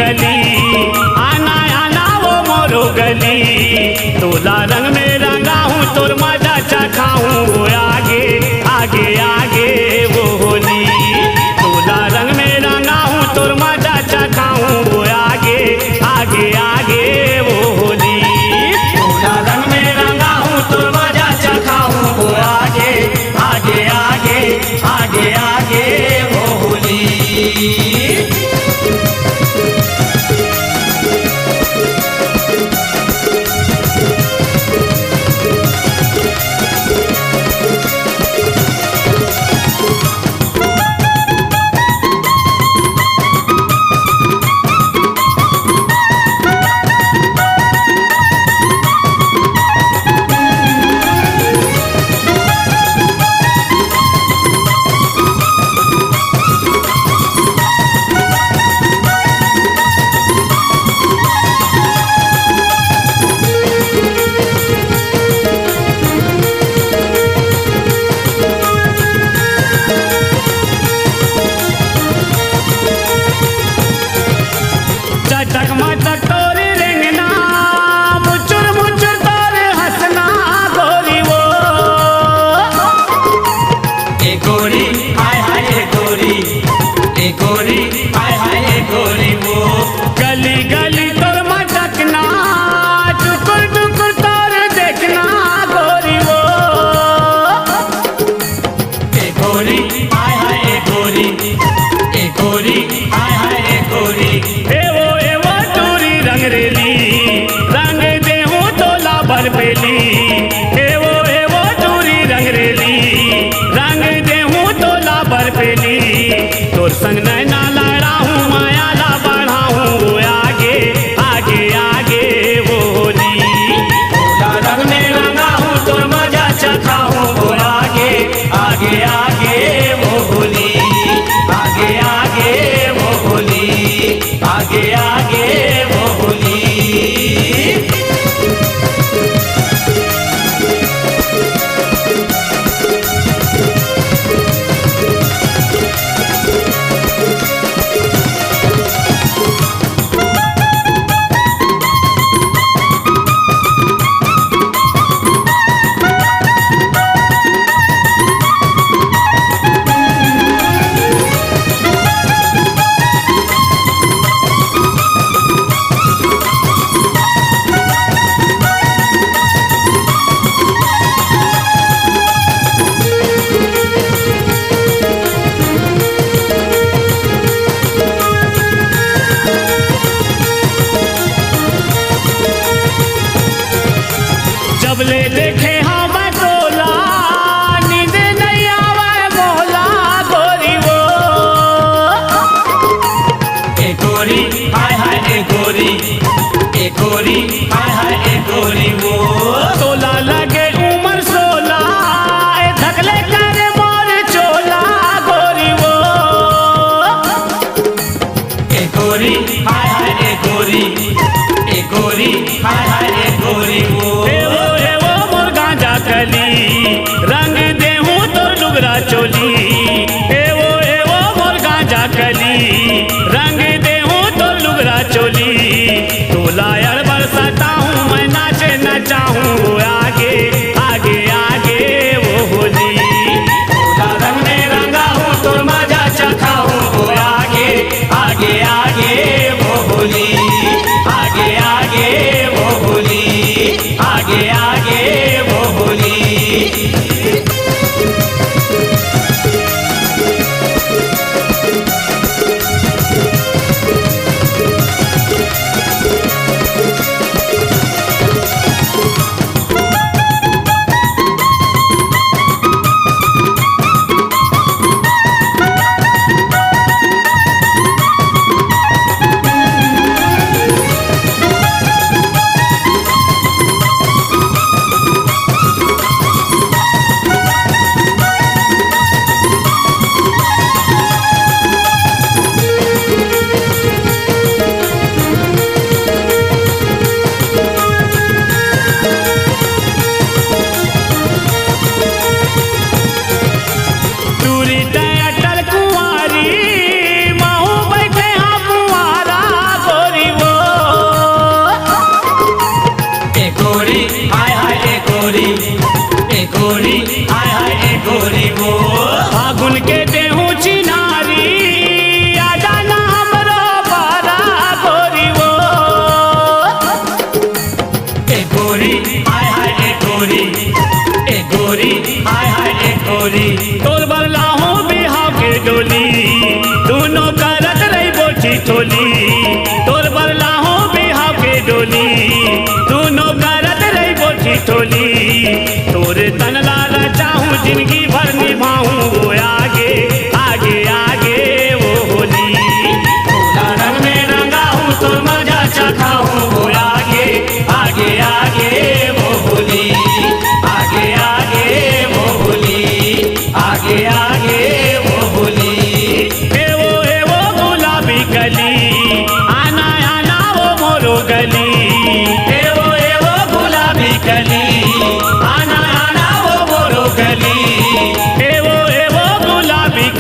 गली, आना आना वो मोरो गली, तोला रंग में रंगा हूँ तोर मजा चखाऊँ, वो आगे आगे आगे वो होली, तोला रंग में रंगा हूँ तोर मजा चखाऊँ, वो आगे आगे आगे वो होली, तोला रंग में रंगा हूँ तोर मजा चखाऊँ, वो आगे आगे आगे आगे आगे वो होली। चटक मटक तोरे रेंगना, मुचुर मुचुर तोरे हंसना गोरी वो, ए गोरी हाय हाय ए गोरी, ए गोरी हाय हाय ए गोरी वो, गली गली तोर मटकना, टुकुर टुकुर तोरे देखना गोरी वो, ए गोरी हाय हाय ए गोरी, ए गोरी हाय हाय ए गोरी, रंग दे हूँ तोला भर पेली, वो दूरी रंग रेली, रंग दे हूँ तोला भर पेली, तोर संग नैना लड़ा हूँ माया ला बढ़ा हूँ, वो आगे आगे आगे वो होली, तोला रंग में रंगा हूँ तोर मजा चखा हूँ, वो आगे आगे आगे वो होली, आगे आगे वो होली, आगे आगे वो होली।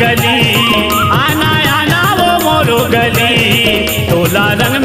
गली आना आना वो मोरो गली तोला रंग